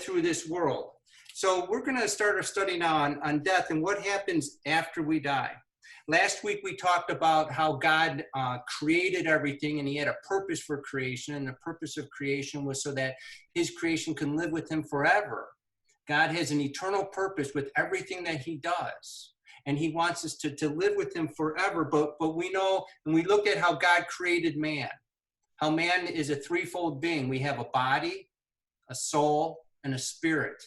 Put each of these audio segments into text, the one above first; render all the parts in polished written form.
through this world. So we're going to start our study now on death and what happens after we die. Last week we talked about how God created everything and he had a purpose for creation, and the purpose of creation was so that his creation can live with him forever. God has an eternal purpose with everything that he does, and he wants us to live with him forever. But we know, and we look at how God created man, how man is a threefold being. We have a body, a soul, and a spirit.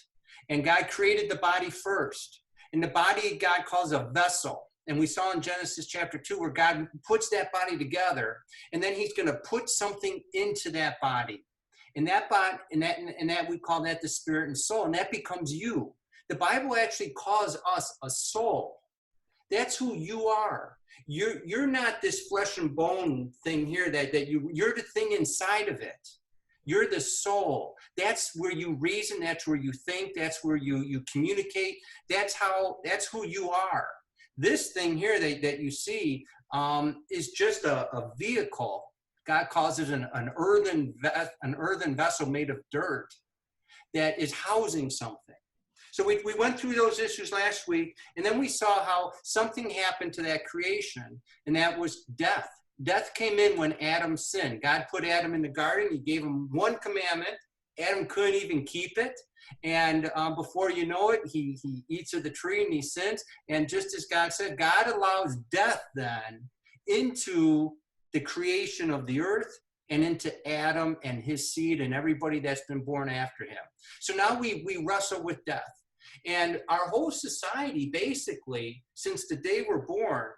And God created the body first. And the body God calls a vessel. And we saw in Genesis chapter 2 where God puts that body together, and then he's going to put something into that body. And that body, and that we call that the spirit and soul, and that becomes you. The Bible actually calls us a soul. That's who you are. You're not this flesh and bone thing here you're the thing inside of it. You're the soul. That's where you reason, that's where you think, that's where you communicate. That's who you are. This thing here that you see is just a vehicle. God calls it an earthen vessel made of dirt that is housing something. So we went through those issues last week, and then we saw how something happened to that creation, and that was death. Death came in when Adam sinned. God put Adam in the garden. He gave him one commandment. Adam couldn't even keep it. And before you know it, he eats of the tree and he sins. And just as God said, God allows death then into the creation of the earth and into Adam and his seed and everybody that's been born after him. So now we wrestle with death. And our whole society, basically, since the day we're born,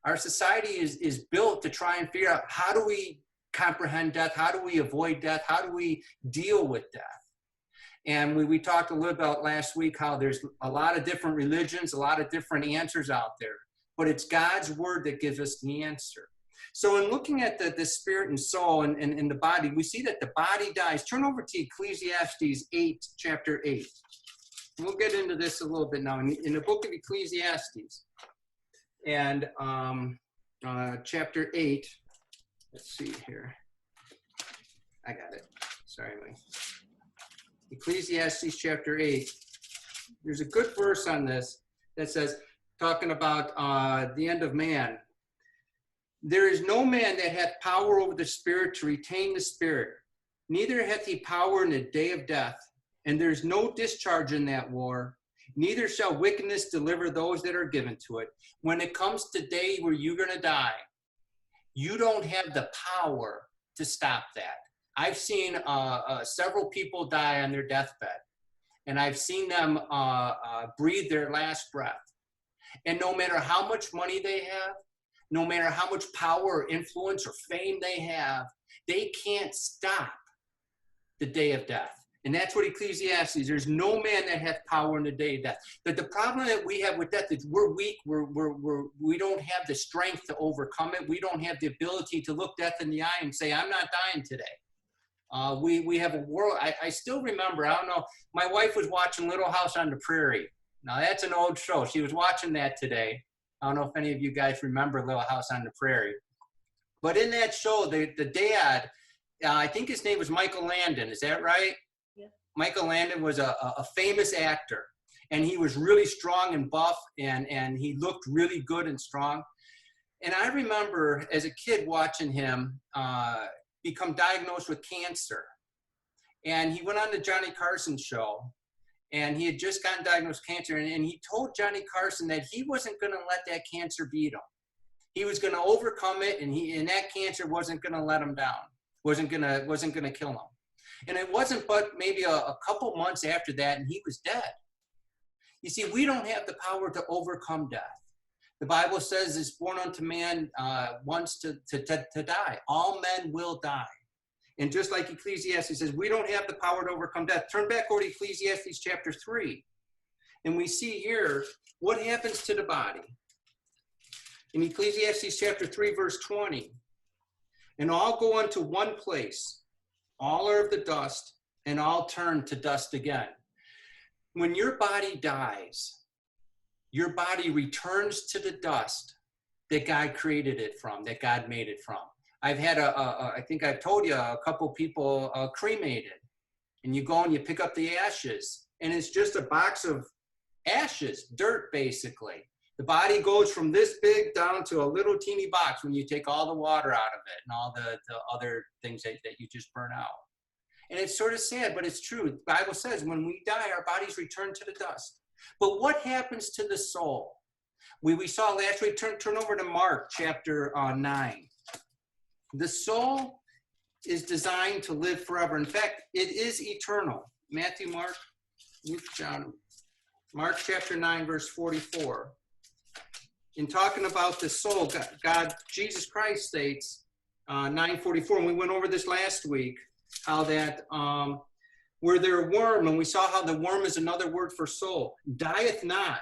our society is built to try and figure out, how do we comprehend death? How do we avoid death? How do we deal with death? And we talked a little about last week how there's a lot of different religions, a lot of different answers out there, but it's God's word that gives us the answer. So in looking at the spirit and soul and the body, we see that the body dies. Turn over to Ecclesiastes 8, chapter 8. We'll get into this a little bit now. In the book of Ecclesiastes, and chapter 8, let's see here. I got it. Sorry, Mike. Ecclesiastes chapter 8. There's a good verse on this that says, talking about the end of man. There is no man that hath power over the spirit to retain the spirit, neither hath he power in the day of death, and there is no discharge in that war, neither shall wickedness deliver those that are given to it. When it comes to the day where you're going to die, you don't have the power to stop that. I've seen several people die on their deathbed, and I've seen them breathe their last breath. And no matter how much money they have, no matter how much power or influence or fame they have, they can't stop the day of death. And that's what Ecclesiastes, there's no man that hath power in the day of death. But the problem that we have with death is we're weak. We don't have the strength to overcome it. We don't have the ability to look death in the eye and say, I'm not dying today. We have a world. I still remember, I don't know, my wife was watching Little House on the Prairie. Now that's an old show. She was watching that today. I don't know if any of you guys remember Little House on the Prairie. But in that show, the dad, I think his name was Michael Landon. Is that right? Yeah. Michael Landon was a famous actor. And he was really strong and buff. And he looked really good and strong. And I remember as a kid watching him become diagnosed with cancer. And he went on the Johnny Carson show. And he had just gotten diagnosed with cancer. And he told Johnny Carson that he wasn't going to let that cancer beat him. He was going to overcome it, and that cancer wasn't going to let him down. Wasn't going to kill him. And it wasn't but maybe a couple months after that, and he was dead. You see, we don't have the power to overcome death. The Bible says it's born unto man once to die. All men will die. And just like Ecclesiastes says, we don't have the power to overcome death. Turn back over to Ecclesiastes chapter 3. And we see here what happens to the body. In Ecclesiastes chapter 3, verse 20. And all go unto one place. All are of the dust, and all turn to dust again. When your body dies, your body returns to the dust that God created it from, that God made it from. I've had I think I've told you, a couple people cremated. and you go and you pick up the ashes, and it's just a box of ashes, dirt, basically. The body goes from this big down to a little teeny box when you take all the water out of it and all the other things that you just burn out. And it's sort of sad, but it's true. The Bible says when we die, our bodies return to the dust. But what happens to the soul? We saw last week, turn over to Mark chapter 9. The soul is designed to live forever. In fact, it is eternal. Matthew, Mark, Luke, John. Mark chapter 9, verse 44. In talking about the soul, God, Jesus Christ states, 9:44, and we went over this last week, how that where their worm, and we saw how the worm is another word for soul, dieth not.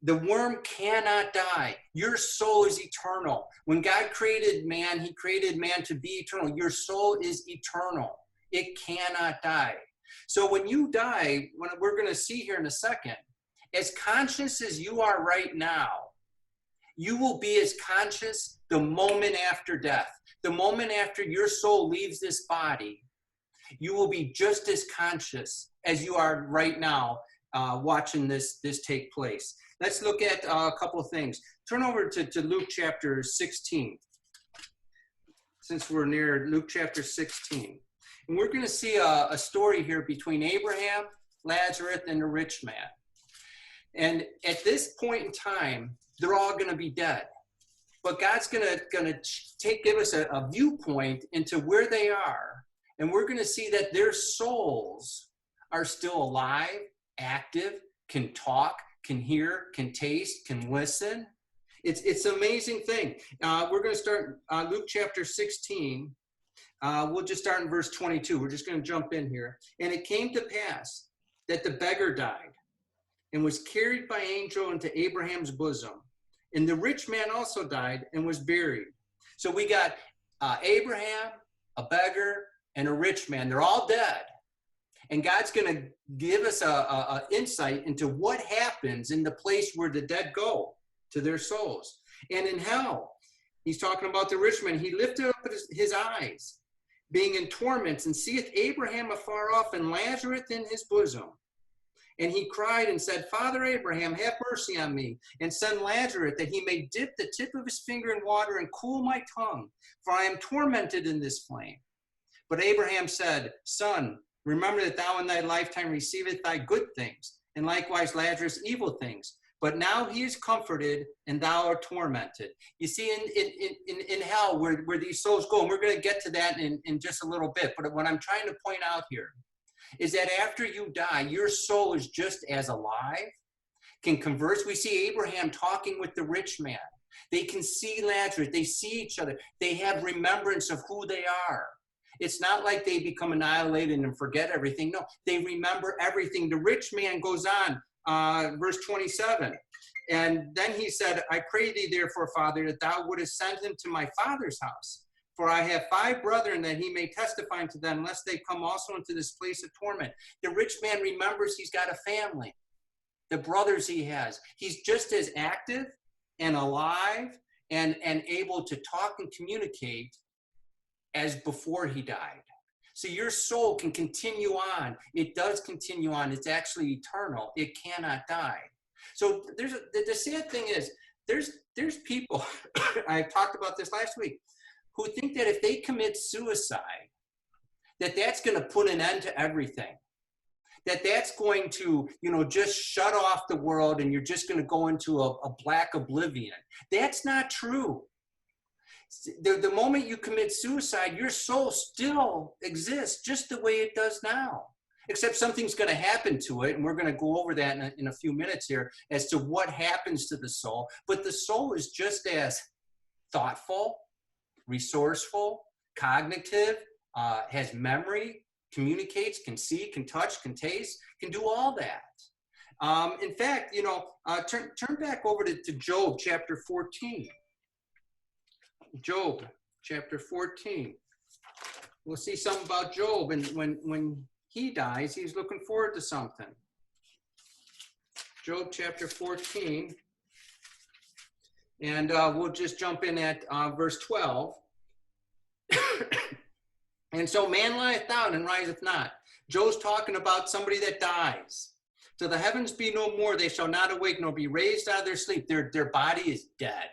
The worm cannot die. Your soul is eternal. When God created man, he created man to be eternal. Your soul is eternal. It cannot die. So when you die, what we're going to see here in a second, as conscious as you are right now, you will be as conscious the moment after death. The moment after your soul leaves this body, you will be just as conscious as you are right now watching this take place. Let's look at a couple of things. Turn over to Luke chapter 16, since we're near Luke chapter 16. And we're going to see a story here between Abraham, Lazarus, and the rich man. And at this point in time, they're all going to be dead. But God's going to give us a viewpoint into where they are. And we're going to see that their souls are still alive, active, can talk, can hear, can taste, can listen. It's an amazing thing. We're going to start Luke chapter 16. We'll just start in verse 22. We're just going to jump in here. And it came to pass that the beggar died and was carried by angel into Abraham's bosom. And the rich man also died and was buried. So we got Abraham, a beggar, and a rich man. They're all dead. And God's going to give us a insight into what happens in the place where the dead go to their souls. And in hell, he's talking about the rich man. He lifted up his eyes, being in torments, and seeth Abraham afar off, and Lazarus in his bosom. And he cried and said, Father Abraham, have mercy on me, and send Lazarus, that he may dip the tip of his finger in water and cool my tongue, for I am tormented in this flame. But Abraham said, Son, remember that thou in thy lifetime receivest thy good things, and likewise Lazarus evil things. But now he is comforted, and thou art tormented. You see, in hell, where these souls go, and we're going to get to that in just a little bit, but what I'm trying to point out here is that after you die, your soul is just as alive, can converse. We see Abraham talking with the rich man. They can see Lazarus. They see each other. They have remembrance of who they are. It's not like they become annihilated and forget everything. No, they remember everything. The rich man goes on, verse 27. And then he said, I pray thee therefore, Father, that thou wouldest send him to my father's house. For I have 5 brethren, that he may testify unto them, lest they come also into this place of torment. The rich man remembers he's got a family, the brothers he has. He's just as active and alive and able to talk and communicate as before he died. So your soul can continue on. It does continue on. It's actually eternal. It cannot die. So the sad thing is, there's people, I talked about this last week, who think that if they commit suicide, that's going to put an end to everything. That's going to, just shut off the world, and you're just going to go into a black oblivion. That's not true. The moment you commit suicide, your soul still exists just the way it does now, except something's going to happen to it, and we're going to go over that in a few minutes here as to what happens to the soul. But the soul is just as thoughtful, resourceful, cognitive, has memory, communicates, can see, can touch, can taste, can do all that. In fact, turn back over to Job chapter 14. Job chapter 14. We'll see something about Job, and when he dies, he's looking forward to something. Job chapter 14. And we'll just jump in at verse 12. And so man lieth down and riseth not, Job's talking about somebody that dies. Till the heavens be no more, they shall not awake nor be raised out of their sleep. Their body is dead.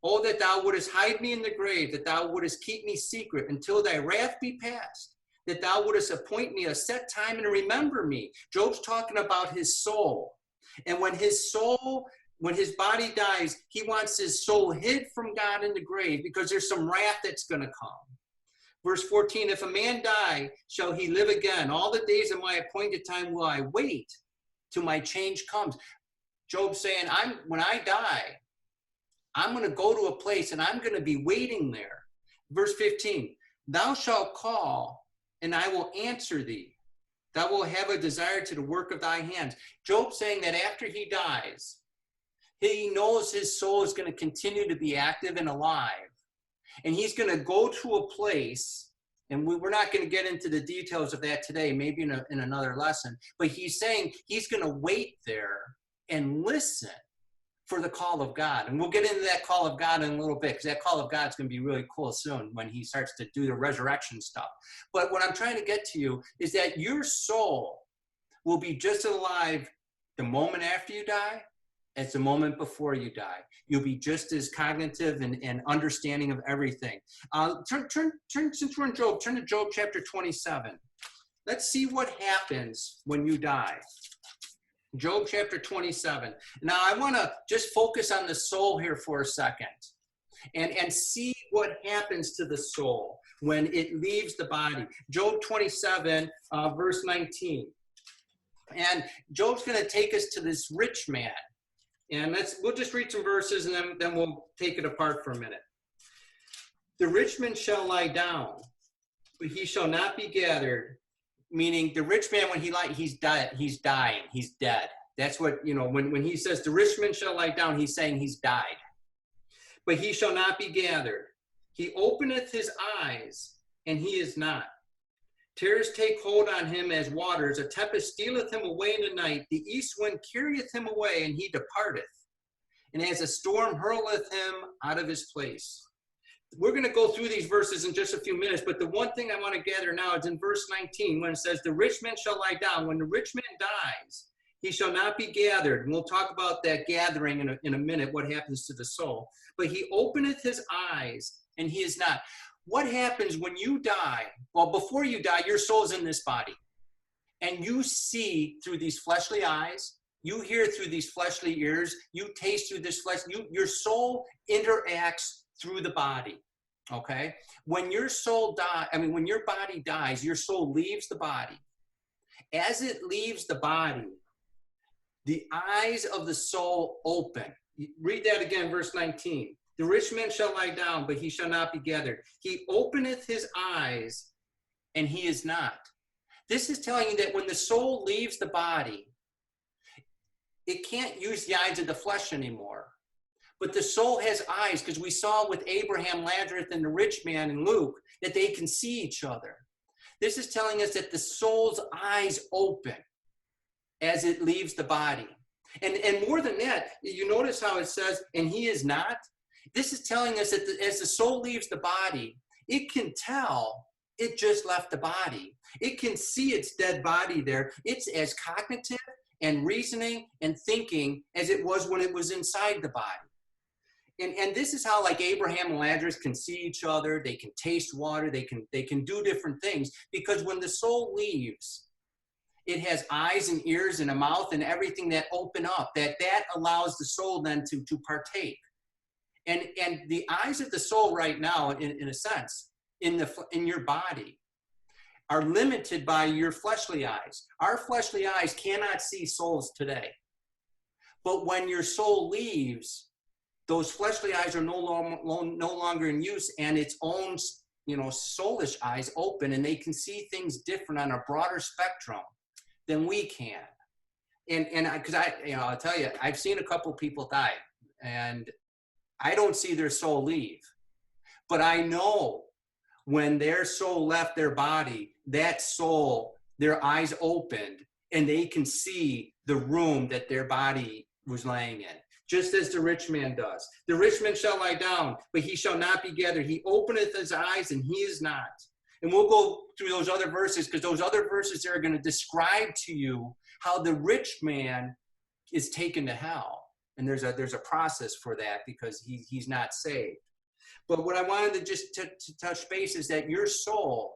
Oh, that thou wouldest hide me in the grave, that thou wouldest keep me secret until thy wrath be past, that thou wouldest appoint me a set time and remember me. Job's talking about his soul. And when his body dies, he wants his soul hid from God in the grave because there's some wrath that's going to come. Verse 14, if a man die, shall he live again? All the days of my appointed time will I wait till my change comes. Job's saying, when I die, I'm going to go to a place and I'm going to be waiting there. Verse 15, thou shalt call and I will answer thee. Thou wilt have a desire to the work of thy hands. Job saying that after he dies, he knows his soul is going to continue to be active and alive. And he's going to go to a place, and we're not going to get into the details of that today, maybe in another lesson, but he's saying he's going to wait there and listen for the call of God. And we'll get into that call of God in a little bit, because that call of God is going to be really cool soon when he starts to do the resurrection stuff. But what I'm trying to get to you is that your soul will be just as alive the moment after you die as the moment before you die. You'll be just as cognitive and understanding of everything. Since we're in Job, turn to Job chapter 27. Let's see what happens when you die. Job chapter 27. Now, I want to just focus on the soul here for a second and see what happens to the soul when it leaves the body. Job 27, verse 19. And Job's going to take us to this rich man. And we'll just read some verses and then we'll take it apart for a minute. The rich man shall lie down, but he shall not be gathered. Meaning the rich man, when he's dying, he's dead. That's what, when he says the rich man shall lie down, he's saying he's died. But he shall not be gathered. He openeth his eyes, and he is not. Terrors take hold on him as waters. A tempest stealeth him away in the night. The east wind carrieth him away, and he departeth. And as a storm hurleth him out of his place. We're going to go through these verses in just a few minutes, but the one thing I want to gather now is in verse 19 when it says, the rich man shall lie down. When the rich man dies, he shall not be gathered. And we'll talk about that gathering in a minute, what happens to the soul. But he openeth his eyes, and he is not. What happens when you die? Well, before you die, your soul is in this body. And you see through these fleshly eyes, you hear through these fleshly ears, you taste through this flesh, your soul interacts through the body. Okay? When your when your body dies, your soul leaves the body. As it leaves the body, the eyes of the soul open. Read that again, verse 19. The rich man shall lie down, but he shall not be gathered. He openeth his eyes, and he is not. This is telling you that when the soul leaves the body, it can't use the eyes of the flesh anymore. But the soul has eyes, because we saw with Abraham, Lazarus, and the rich man in Luke that they can see each other. This is telling us that the soul's eyes open as it leaves the body. And more than that, you notice how it says, and he is not? This is telling us that as the soul leaves the body, it can tell it just left the body. It can see its dead body there. It's as cognitive and reasoning and thinking as it was when it was inside the body. And this is how, like, Abraham and Lazarus can see each other. They can taste water. They can do different things, because when the soul leaves, it has eyes and ears and a mouth and everything that open up. That allows the soul then to partake. And the eyes of the soul right now, in a sense, in your body, are limited by your fleshly eyes. Our fleshly eyes cannot see souls today. But when your soul leaves, those fleshly eyes are no longer in use, and its own, soulish eyes open, and they can see things different on a broader spectrum than we can. And because I'll tell you, I've seen a couple people die, and I don't see their soul leave, but I know when their soul left their body, that soul, their eyes opened, and they can see the room that their body was laying in. Just as the rich man does. The rich man shall lie down, but he shall not be gathered. He openeth his eyes, and he is not. And we'll go through those other verses because those other verses are going to describe to you how the rich man is taken to hell. And there's a process for that because he's not saved. But what I wanted to just to touch base is that your soul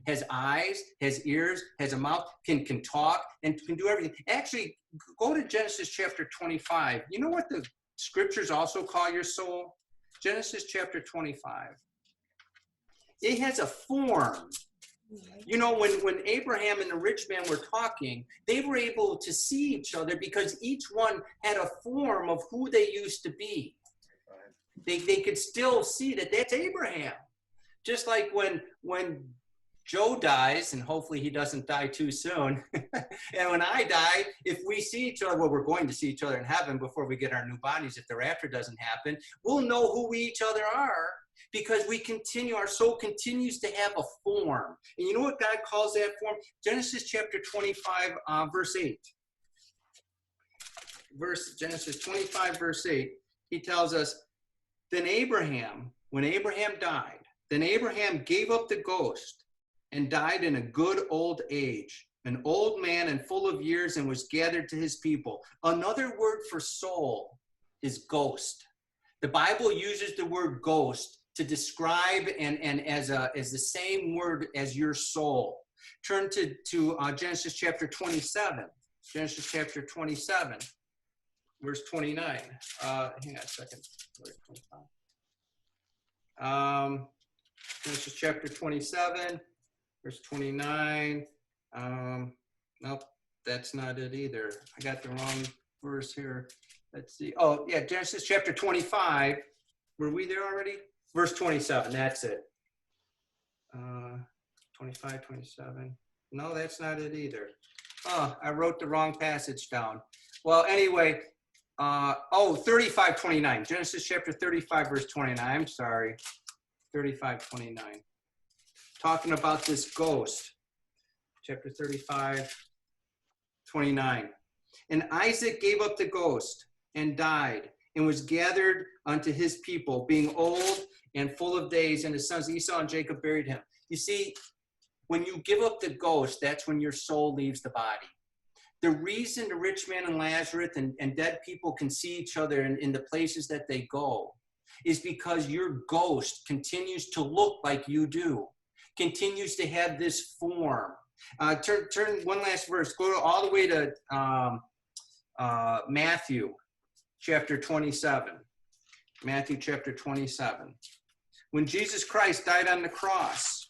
has eyes, has ears, has a mouth, can talk, and can do everything. Actually, go to Genesis chapter 25. You know what the scriptures also call your soul? Genesis chapter 25. It has a form. You know, when Abraham and the rich man were talking, they were able to see each other because each one had a form of who they used to be. They could still see that that's Abraham. Just like when Joe dies, and hopefully he doesn't die too soon, and when I die, if we see each other, well, we're going to see each other in heaven before we get our new bodies, if the rapture doesn't happen, we'll know who we each other are because our soul continues to have a form. And you know what God calls that form? Genesis chapter 25, verse 8. Genesis 25, verse 8, he tells us, when Abraham died, then Abraham gave up the ghost and died in a good old age, an old man and full of years, and was gathered to his people. Another word for soul is ghost. The Bible uses the word ghost to describe and as the same word as your soul. Turn to Genesis chapter 27. Genesis chapter 27, verse 29. Hang on a second. Genesis chapter 27. Verse 29. Nope, that's not it either. I got the wrong verse here. Let's see. Oh, yeah, Genesis chapter 25. Were we there already? Verse 27, that's it. 25, 27. No, that's not it either. Oh, I wrote the wrong passage down. Well, anyway, 35, 29. Genesis chapter 35, verse 29. I'm sorry. 35, 29. Talking about this ghost, chapter 35, 29. And Isaac gave up the ghost and died and was gathered unto his people, being old and full of days, and his sons Esau and Jacob buried him. You see, when you give up the ghost, that's when your soul leaves the body. The reason the rich man and Lazarus and dead people can see each other in the places that they go is because your ghost continues to look like you do. Continues to have this form. Turn one last verse. Go all the way to Matthew chapter 27. Matthew chapter 27. When Jesus Christ died on the cross,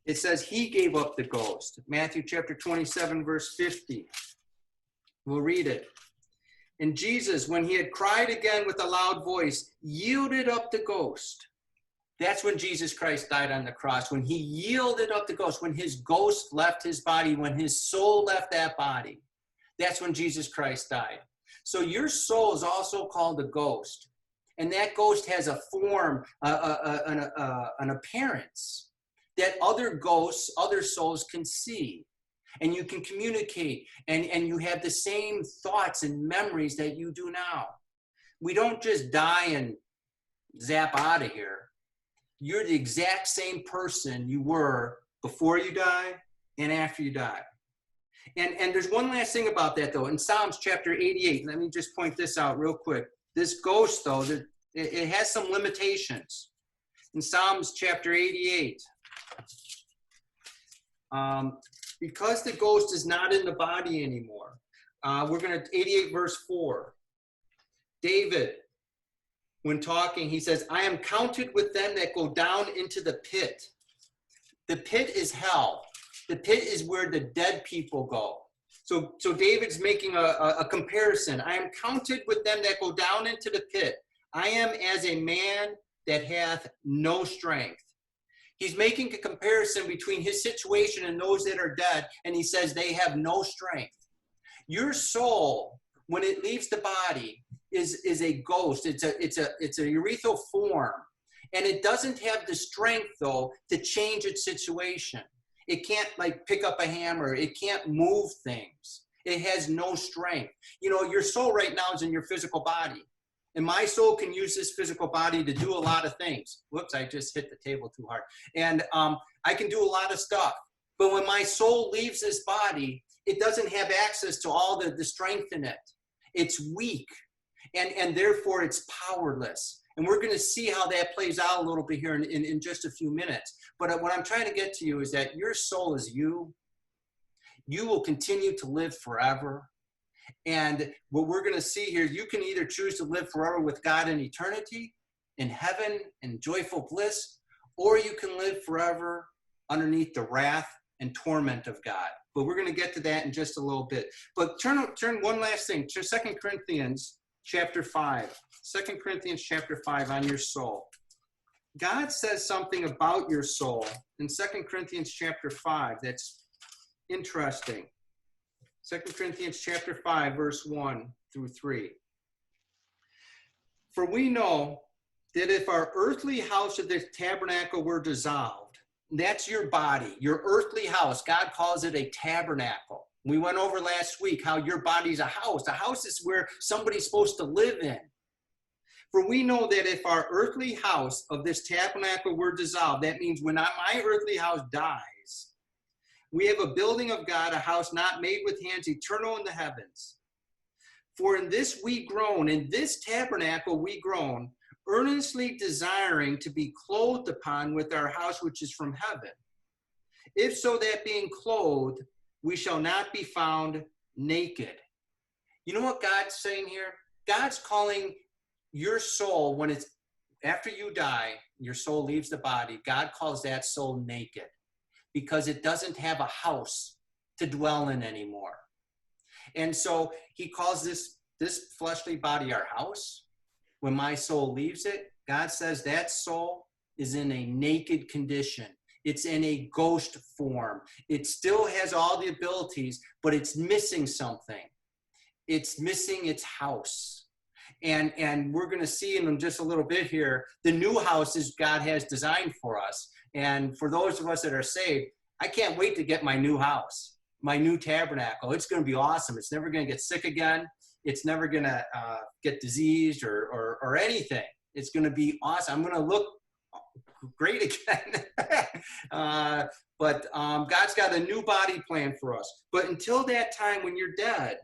it says he gave up the ghost. Matthew chapter 27, verse 50. We'll read it. And Jesus, when he had cried again with a loud voice, yielded up the ghost. That's when Jesus Christ died on the cross, when he yielded up the ghost, when his ghost left his body, when his soul left that body. That's when Jesus Christ died. So your soul is also called a ghost. And that ghost has a form, an appearance that other ghosts, other souls can see. And you can communicate, and you have the same thoughts and memories that you do now. We don't just die and zap out of here. You're the exact same person you were before you die and after you die. And there's one last thing about that, though. In Psalms chapter 88, let me just point this out real quick. This ghost, though, it has some limitations. In Psalms chapter 88, because the ghost is not in the body anymore, we're going to 88 verse 4. David, when talking, he says, I am counted with them that go down into the pit. The pit is hell. The pit is where the dead people go. So David's making a comparison. I am counted with them that go down into the pit. I am as a man that hath no strength. He's making a comparison between his situation and those that are dead, and he says they have no strength. Your soul, when it leaves the body, is a ghost. It's a urethral form, and it doesn't have the strength, though, to change its situation. It can't like pick up a hammer. It can't move things. It has no strength. You know, your soul right now is in your physical body. And my soul can use this physical body to do a lot of things. Whoops, I just hit the table too hard. And I can do a lot of stuff. But when my soul leaves this body, it doesn't have access to all the strength in it. It's weak, and therefore it's powerless. And we're going to see how that plays out a little bit here in just a few minutes. But what I'm trying to get to you is that your soul is you. You will continue to live forever. And what we're going to see here, you can either choose to live forever with God in eternity, in heaven, in joyful bliss, or you can live forever underneath the wrath and torment of God. But we're going to get to that in just a little bit. But turn one last thing to 2 Corinthians chapter 5. 2 Corinthians chapter 5 on your soul. God says something about your soul in 2 Corinthians chapter 5 that's interesting. 2 Corinthians chapter 5, verse 1 through 3. For we know that if our earthly house of the tabernacle were dissolved, that's your body, your earthly house. God calls it a tabernacle. We went over last week how your body's a house. A house is where somebody's supposed to live in. For we know that if our earthly house of this tabernacle were dissolved, that means when my earthly house dies, we have a building of God, a house not made with hands, eternal in the heavens. For in this we groan, in this tabernacle we groan, earnestly desiring to be clothed upon with our house which is from heaven. If so that being clothed, we shall not be found naked. You know what God's saying here? God's calling your soul, when it's after you die, your soul leaves the body, God calls that soul naked, because it doesn't have a house to dwell in anymore. And so he calls this fleshly body our house. When my soul leaves it, God says that soul is in a naked condition. It's in a ghost form. It still has all the abilities, but it's missing something. It's missing its house. And we're going to see in just a little bit here, the new houses God has designed for us. And for those of us that are saved, I can't wait to get my new house, my new tabernacle. It's going to be awesome. It's never going to get sick again. It's never going to get diseased or anything. It's going to be awesome. I'm going to look great again. But God's got a new body plan for us. But until that time when you're dead,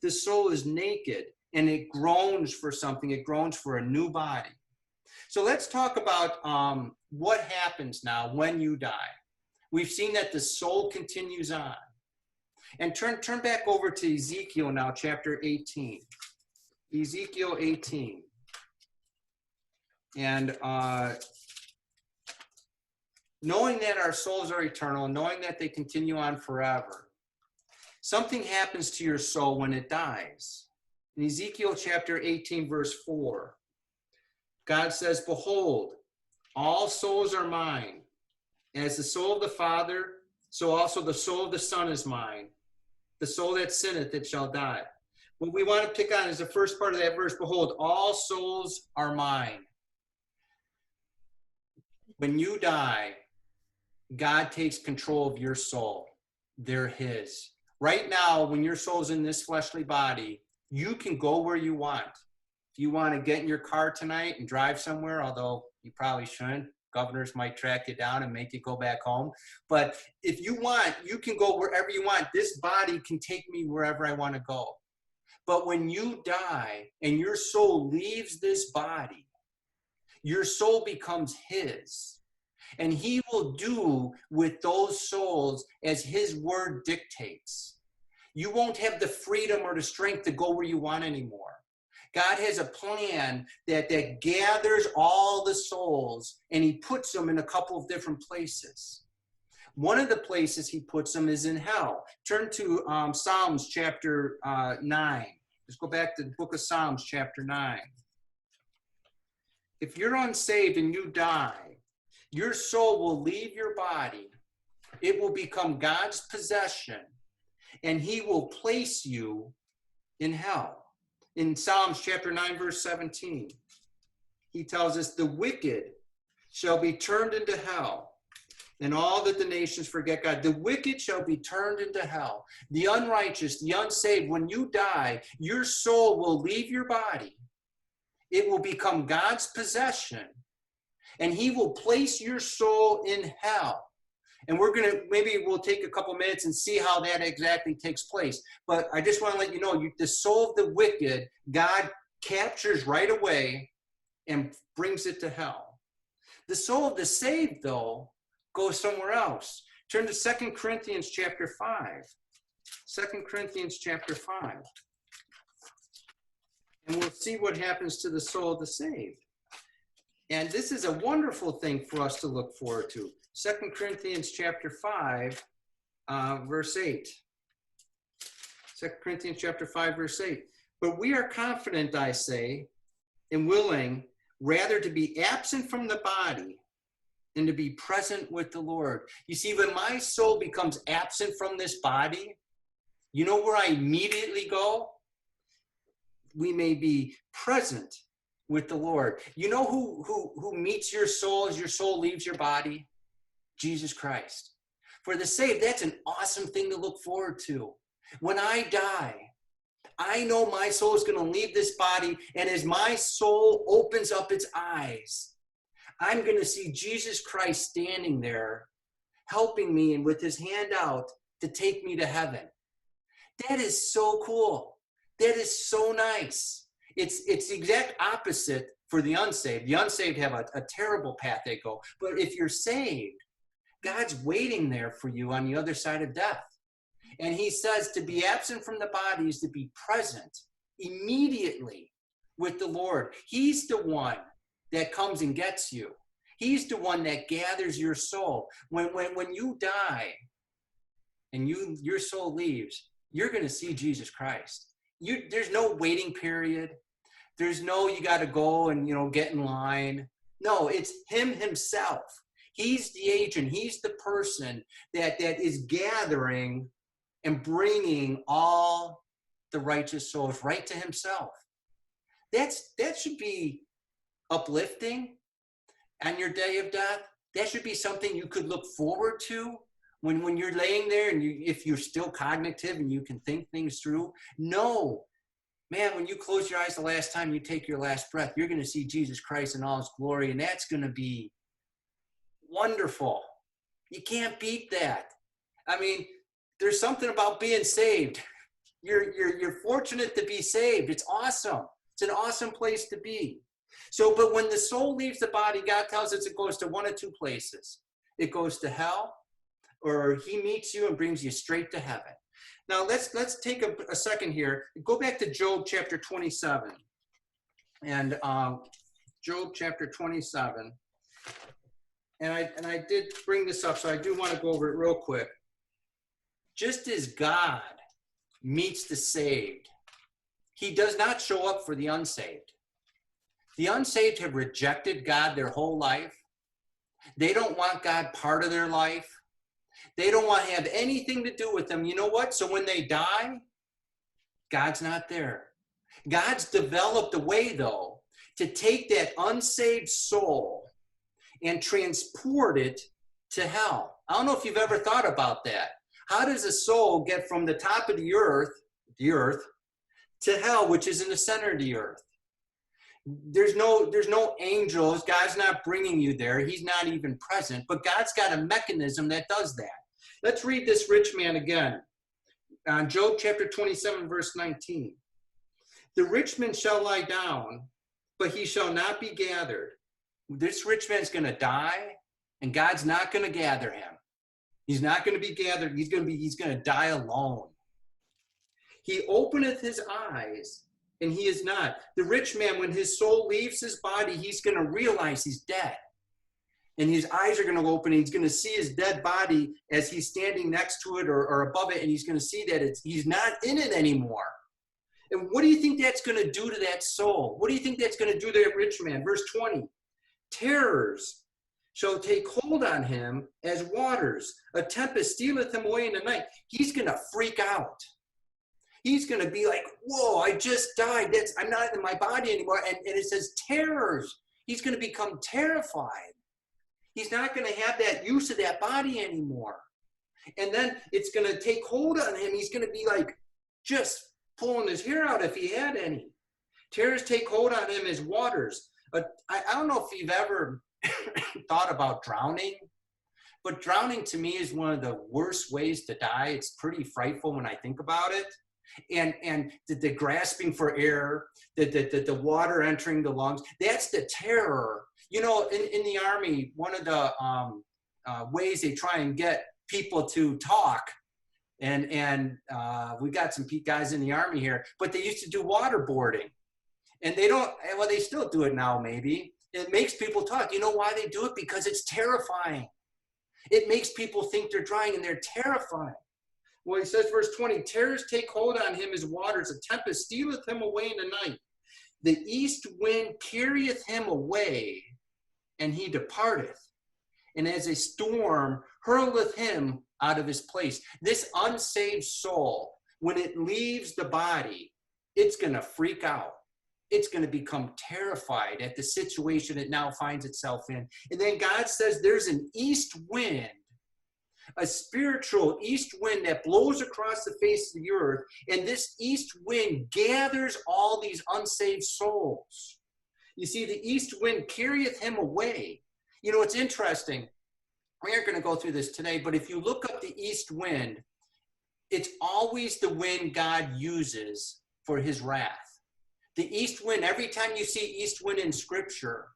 the soul is naked and it groans for something. It groans for a new body. So let's talk about what happens now when you die. We've seen that the soul continues on. And turn back over to Ezekiel now, chapter 18. Ezekiel 18. And knowing that our souls are eternal, knowing that they continue on forever, something happens to your soul when it dies. In Ezekiel chapter 18, verse 4, God says, "Behold, all souls are mine. As the soul of the Father, so also the soul of the Son is mine. The soul that sinneth, it shall die." What we want to pick on is the first part of that verse. Behold, all souls are mine. When you die, God takes control of your soul. They're his. Right now, when your soul's in this fleshly body, you can go where you want. If you want to get in your car tonight and drive somewhere, although you probably shouldn't, governors might track you down and make you go back home. But if you want, you can go wherever you want. This body can take me wherever I want to go. But when you die and your soul leaves this body, your soul becomes his. And he will do with those souls as his word dictates. You won't have the freedom or the strength to go where you want anymore. God has a plan that gathers all the souls and he puts them in a couple of different places. One of the places he puts them is in hell. Turn to Psalms chapter 9. Let's go back to the book of Psalms chapter 9. If you're unsaved and you die, your soul will leave your body. It will become God's possession, and he will place you in hell. In Psalms chapter 9, verse 17, he tells us, "The wicked shall be turned into hell, and all that the nations forget God." The wicked shall be turned into hell. The unrighteous, the unsaved, when you die, your soul will leave your body, It will become God's possession, and he will place your soul in hell. And maybe we'll take a couple minutes and see how that exactly takes place. But I just want to let you know, the soul of the wicked, God captures right away and brings it to hell. The soul of the saved, though, goes somewhere else. Turn to 2 Corinthians chapter 5. 2 Corinthians chapter 5. And we'll see what happens to the soul of the saved. And this is a wonderful thing for us to look forward to. 2 Corinthians chapter 5, verse 8. 2 Corinthians chapter 5, verse 8. But we are confident, I say, and willing rather to be absent from the body than to be present with the Lord. You see, when my soul becomes absent from this body, you know where I immediately go? We may be present with the Lord. You know who meets your soul as your soul leaves your body? Jesus Christ. For the saved, that's an awesome thing to look forward to. When I die, I know my soul is going to leave this body, and as my soul opens up its eyes, I'm going to see Jesus Christ standing there, helping me and with his hand out to take me to heaven. That is so cool. That is so nice. It's the exact opposite for the unsaved. The unsaved have a terrible path they go. But if you're saved, God's waiting there for you on the other side of death. And he says to be absent from the body is to be present immediately with the Lord. He's the one that comes and gets you. He's the one that gathers your soul. When you die and your soul leaves, you're going to see Jesus Christ. There's no waiting period. There's no you got to go and get in line. No, it's him himself. He's the agent. He's the person that is gathering and bringing all the righteous souls right to himself. That should be uplifting on your day of death. That should be something you could look forward to when you're laying there and if you're still cognitive and you can think things through. No, man, when you close your eyes the last time you take your last breath, you're going to see Jesus Christ in all his glory, and that's going to be wonderful. You can't beat that. I mean, there's something about being saved. You're fortunate to be saved. It's awesome. It's an awesome place to be. So, but when the soul leaves the body, God tells us it goes to one of two places. It goes to hell, or he meets you and brings you straight to heaven. Now, let's take a second here. Go back to Job chapter 27. And Job chapter 27. And I did bring this up, so I do want to go over it real quick. Just as God meets the saved, he does not show up for the unsaved. The unsaved have rejected God their whole life. They don't want God part of their life. They don't want to have anything to do with them. You know what? So when they die, God's not there. God's developed a way, though, to take that unsaved soul and transport it to hell. I don't know if you've ever thought about that. How does a soul get from the top of the earth, to hell, which is in the center of the earth? There's no angels. God's not bringing you there. He's not even present. But God's got a mechanism that does that. Let's read this rich man again. On Job chapter 27, verse 19. The rich man shall lie down, but he shall not be gathered. This rich man's going to die, and God's not going to gather him. He's not going to be gathered. He's going to die alone. He openeth his eyes, and he is not. The rich man, when his soul leaves his body, he's going to realize he's dead. And his eyes are going to open, and he's going to see his dead body as he's standing next to it or above it, and he's going to see that he's not in it anymore. And what do you think that's going to do to that soul? What do you think that's going to do to that rich man? Verse 20, terrors shall take hold on him as waters. A tempest stealeth him away in the night. He's going to freak out. He's going to be like, whoa, I just died. I'm not in my body anymore. And it says terrors. He's going to become terrified. He's not going to have that use of that body anymore. And then it's going to take hold on him. He's going to be like just pulling his hair out if he had any. Terrors take hold on him as waters. I don't know if you've ever thought about drowning, but drowning to me is one of the worst ways to die. It's pretty frightful when I think about it. And the grasping for air, the water entering the lungs, that's the terror. You know, in the Army, one of the ways they try and get people to talk, and we got some guys in the Army here, but they used to do waterboarding. And they don't, well, they still do it now, maybe. It makes people talk. You know why they do it? Because it's terrifying. It makes people think they're drowning, and they're terrifying. Well, he says, verse 20, terrors take hold on him as waters. A tempest stealeth him away in the night. The east wind carrieth him away, and he departeth. And as a storm hurleth him out of his place. This unsaved soul, when it leaves the body, it's going to freak out. It's going to become terrified at the situation it now finds itself in. And then God says there's an east wind, a spiritual east wind that blows across the face of the earth. And this east wind gathers all these unsaved souls. You see, the east wind carrieth him away. You know, it's interesting. We aren't going to go through this today, but if you look up the east wind, it's always the wind God uses for his wrath. The east wind, every time you see east wind in scripture,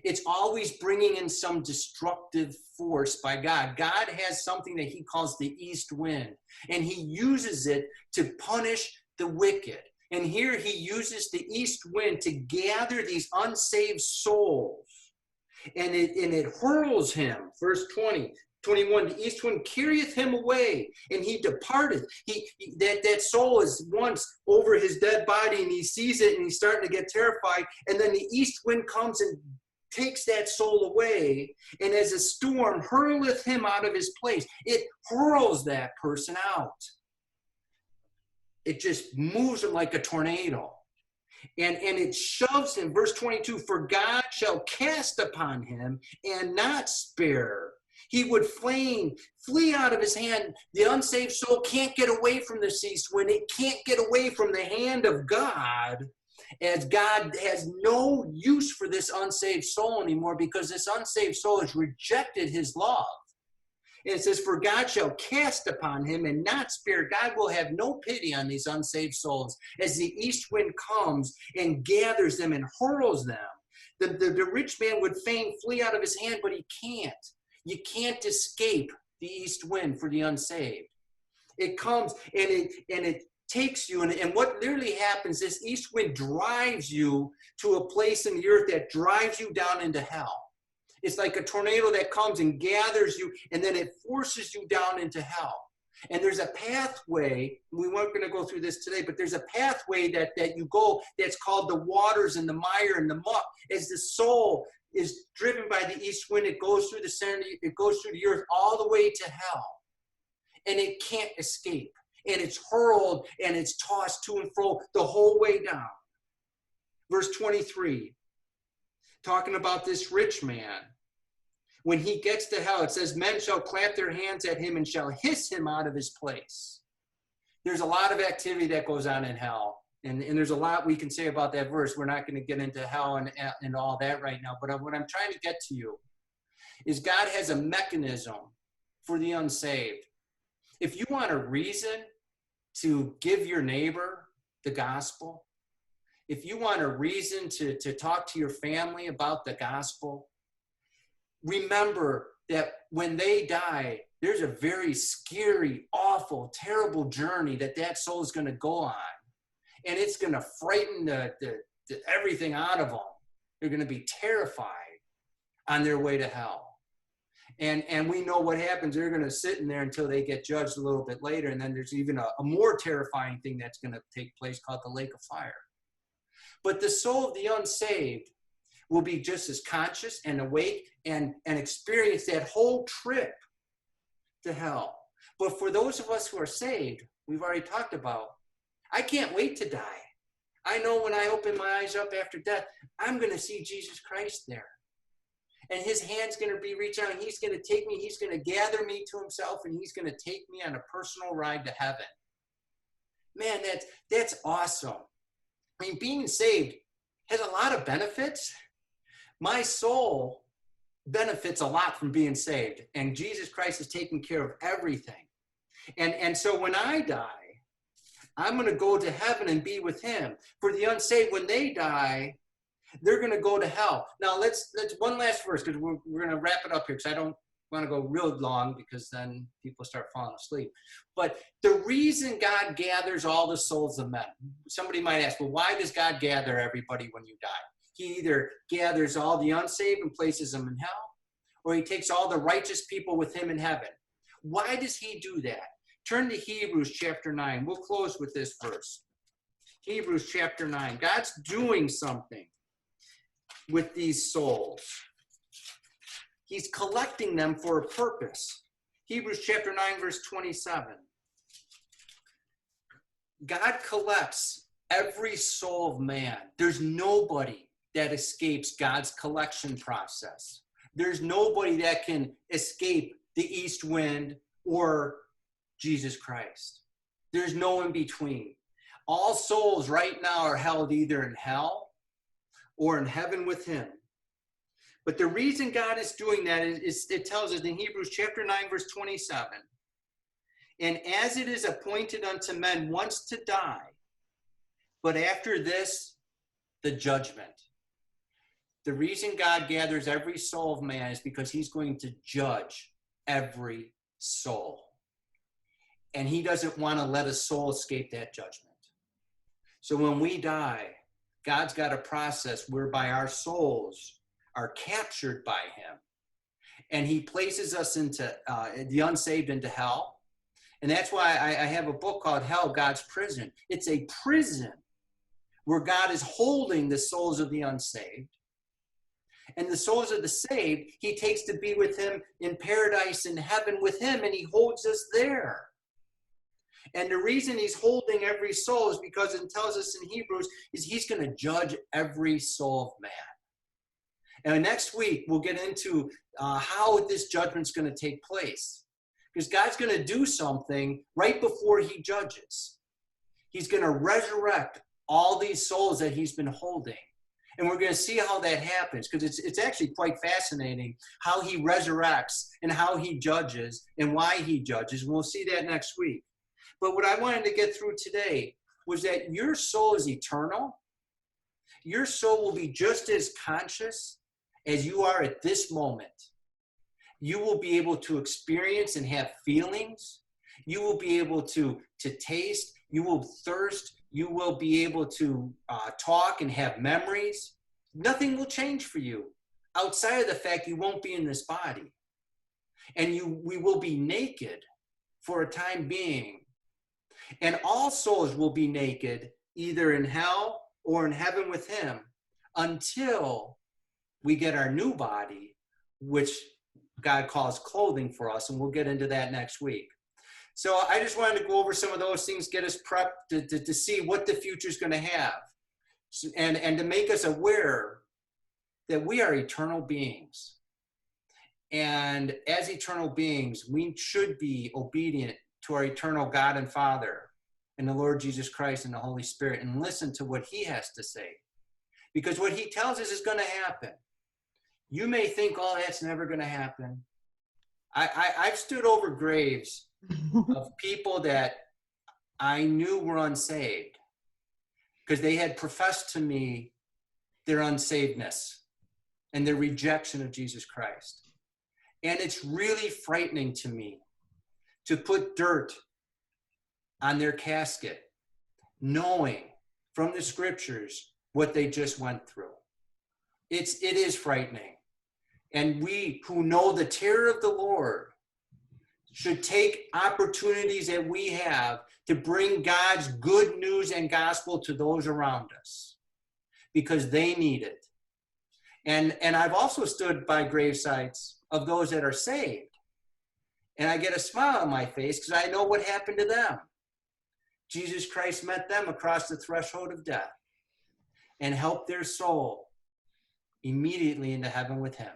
it's always bringing in some destructive force by God. God has something that he calls the east wind, and he uses it to punish the wicked. And here he uses the east wind to gather these unsaved souls, and it hurls him. Verse 21, the east wind carrieth him away, and he departeth. That soul is once over his dead body, and he sees it, and he's starting to get terrified. And then the east wind comes and takes that soul away, and as a storm hurleth him out of his place. It hurls that person out. It just moves him like a tornado. And it shoves him. Verse 22, for God shall cast upon him and not spare. He would flee out of his hand. The unsaved soul can't get away from the east wind. It can't get away from the hand of God, as God has no use for this unsaved soul anymore, because this unsaved soul has rejected his love. And it says, for God shall cast upon him and not spare. God will have no pity on these unsaved souls as the east wind comes and gathers them and hurls them. The rich man would fain flee out of his hand, but he can't. You can't escape the east wind for the unsaved. It comes and it takes you, and what literally happens, this east wind drives you to a place in the earth that drives you down into hell. It's like a tornado that comes and gathers you, and then it forces you down into hell. And there's a pathway, we weren't going to go through this today, but there's a pathway that you go that's called the waters and the mire and the muck. As the soul is driven by the east wind, it goes through the center, it goes through the earth all the way to hell. And it can't escape. And it's hurled and it's tossed to and fro the whole way down. Verse 23, talking about this rich man. When he gets to hell, it says, men shall clap their hands at him and shall hiss him out of his place. There's a lot of activity that goes on in hell. And there's a lot we can say about that verse. We're not going to get into hell and all that right now. But what I'm trying to get to you is God has a mechanism for the unsaved. If you want a reason to give your neighbor the gospel, if you want a reason to talk to your family about the gospel, remember that when they die, there's a very scary, awful, terrible journey that soul is going to go on. And it's going to frighten the everything out of them. They're going to be terrified on their way to hell. And we know what happens. They're going to sit in there until they get judged a little bit later. And then there's even a more terrifying thing that's going to take place called the lake of fire. But the soul of the unsaved will be just as conscious and awake and experience that whole trip to hell. But for those of us who are saved, we've already talked about, I can't wait to die. I know when I open my eyes up after death, I'm going to see Jesus Christ there. And his hand's going to be reaching out, and he's going to take me, he's going to gather me to himself, and he's going to take me on a personal ride to heaven. Man, that's awesome. I mean, being saved has a lot of benefits. My soul benefits a lot from being saved, and Jesus Christ is taking care of everything. And so when I die, I'm going to go to heaven and be with him. For the unsaved, when they die, they're going to go to hell. Now let's one last verse, because we're going to wrap it up here, because I don't want to go real long, because then people start falling asleep. But the reason God gathers all the souls of men, somebody might ask, well, why does God gather everybody when you die? He either gathers all the unsaved and places them in hell, or he takes all the righteous people with him in heaven. Why does he do that? Turn to Hebrews chapter 9. We'll close with this verse. Hebrews chapter 9. God's doing something with these souls. He's collecting them for a purpose. Hebrews chapter 9, verse 27. God collects every soul of man. There's nobody that escapes God's collection process. There's nobody that can escape the east wind or Jesus Christ. There's no in between. All souls right now are held either in hell or in heaven with him. But the reason God is doing that is it tells us in Hebrews chapter 9, verse 27, and as it is appointed unto men once to die, but after this, the judgment. The reason God gathers every soul of man is because he's going to judge every soul. And he doesn't want to let a soul escape that judgment. So when we die, God's got a process whereby our souls are captured by him. And he places us into the unsaved into hell. And that's why I have a book called Hell, God's Prison. It's a prison where God is holding the souls of the unsaved. And the souls of the saved, he takes to be with him in paradise in heaven with him, and he holds us there. And the reason he's holding every soul is because it tells us in Hebrews is he's going to judge every soul of man. And next week, we'll get into how this judgment's going to take place. Because God's going to do something right before he judges. He's going to resurrect all these souls that he's been holding. And we're going to see how that happens, because it's actually quite fascinating how he resurrects and how he judges and why he judges. And we'll see that next week. But what I wanted to get through today was that your soul is eternal. Your soul will be just as conscious as you are at this moment. You will be able to experience and have feelings. You will be able to taste. You will thirst. You will be able to talk and have memories. Nothing will change for you outside of the fact you won't be in this body. And we will be naked for a time being. And all souls will be naked either in hell or in heaven with him until we get our new body, which God calls clothing for us. And we'll get into that next week. So I just wanted to go over some of those things, get us prepped to see what the future is going to have, and to make us aware that we are eternal beings. And as eternal beings, we should be obedient to our eternal God and Father and the Lord Jesus Christ and the Holy Spirit, and listen to what he has to say. Because what he tells us is going to happen. You may think, oh, that's never going to happen. I've stood over graves of people that I knew were unsaved because they had professed to me their unsavedness and their rejection of Jesus Christ. And it's really frightening to me to put dirt on their casket, knowing from the scriptures what they just went through. It is frightening. And we who know the terror of the Lord should take opportunities that we have to bring God's good news and gospel to those around us, because they need it. And I've also stood by gravesites of those that are saved, and I get a smile on my face because I know what happened to them. Jesus Christ met them across the threshold of death and helped their soul immediately into heaven with him.